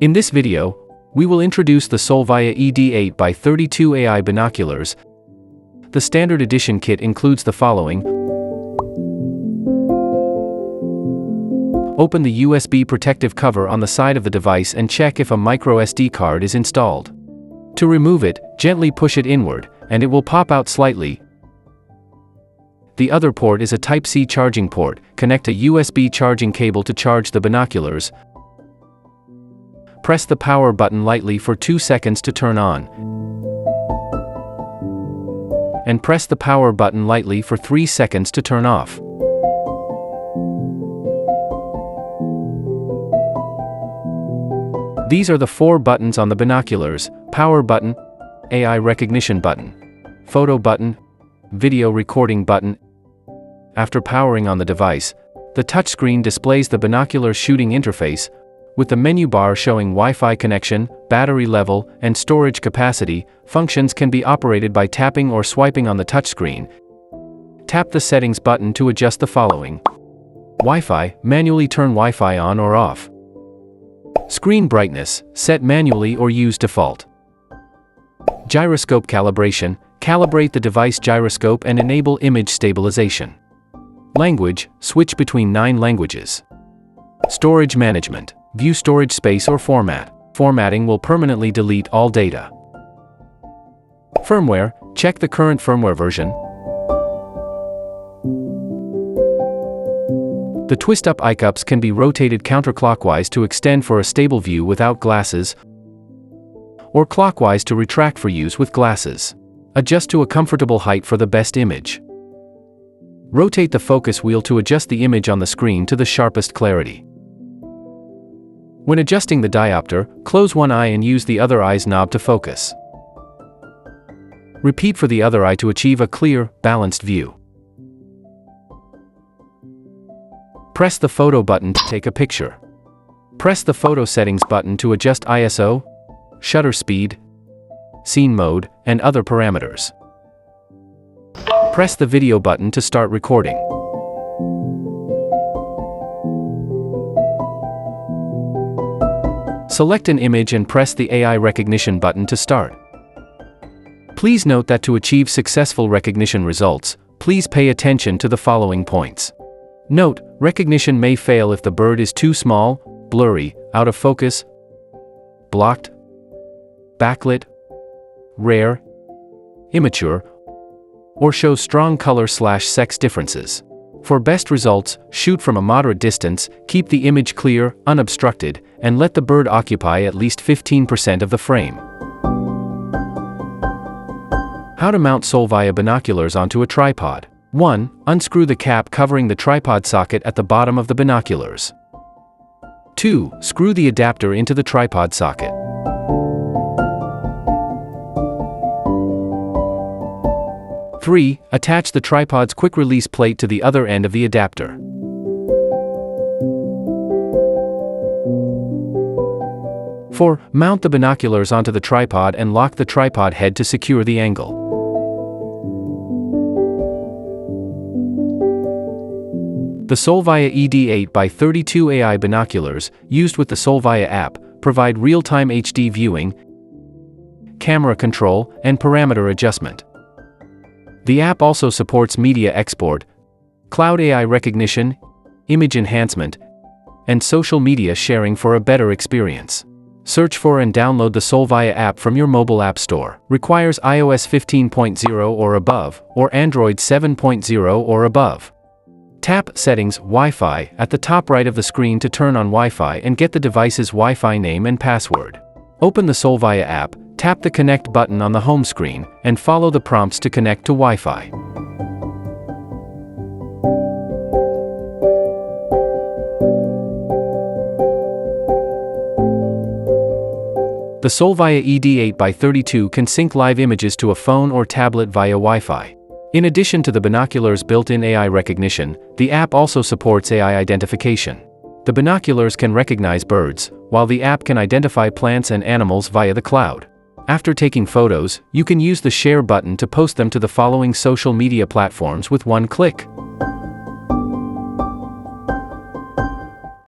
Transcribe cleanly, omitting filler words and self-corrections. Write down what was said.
In this video, we will introduce the Solvia ED 8x32 AI Binoculars. The standard edition kit includes the following. Open the USB protective cover on the side of the device and check if a microSD card is installed. To remove it, gently push it inward, and it will pop out slightly. The other port is a Type-C charging port. Connect a USB charging cable to charge the binoculars. Press the power button lightly for 2 seconds to turn on. And press the power button lightly for 3 seconds to turn off. These are the 4 buttons on the binoculars: power button, AI recognition button, photo button, video recording button. After powering on the device, the touchscreen displays the binocular shooting interface, with the menu bar showing Wi-Fi connection, battery level, and storage capacity. Functions can be operated by tapping or swiping on the touchscreen. Tap the settings button to adjust the following. Wi-Fi, manually turn Wi-Fi on or off. Screen brightness, set manually or use default. Gyroscope calibration, calibrate the device gyroscope and enable image stabilization. Language, switch between 9 languages. Storage management, view storage space or format. Formatting will permanently delete all data. Firmware, check the current firmware version. The twist-up eye cups can be rotated counterclockwise to extend for a stable view without glasses, or clockwise to retract for use with glasses. Adjust to a comfortable height for the best image. Rotate the focus wheel to adjust the image on the screen to the sharpest clarity. When adjusting the diopter, close one eye and use the other eye's knob to focus. Repeat for the other eye to achieve a clear, balanced view. Press the photo button to take a picture. Press the photo settings button to adjust ISO, shutter speed, scene mode, and other parameters. Press the video button to start recording. Select an image and press the AI recognition button to start. Please note that to achieve successful recognition results, please pay attention to the following points. Note, recognition may fail if the bird is too small, blurry, out of focus, blocked, backlit, rare, immature, or shows strong color/sex differences. For best results, shoot from a moderate distance, keep the image clear, unobstructed, and let the bird occupy at least 15% of the frame. How to mount Solvia binoculars onto a tripod. 1. Unscrew the cap covering the tripod socket at the bottom of the binoculars. 2. Screw the adapter into the tripod socket. 3. Attach the tripod's quick-release plate to the other end of the adapter. 4. Mount the binoculars onto the tripod and lock the tripod head to secure the angle. The Solvia ED 8x32 AI Binoculars, used with the Solvia app, provide real-time HD viewing, camera control, and parameter adjustment. The app also supports media export, cloud AI recognition, image enhancement, and social media sharing for a better experience. Search for and download the Solvia app from your mobile app store. Requires iOS 15.0 or above, or Android 7.0 or above. Tap Settings, Wi-Fi at the top right of the screen to turn on Wi-Fi and get the device's Wi-Fi name and password. Open the Solvia app, tap the Connect button on the home screen, and follow the prompts to connect to Wi-Fi. The Solvia ED 8x32 can sync live images to a phone or tablet via Wi-Fi. In addition to the binoculars' built-in AI recognition, the app also supports AI identification. The binoculars can recognize birds, while the app can identify plants and animals via the cloud. After taking photos, you can use the share button to post them to the following social media platforms with one click.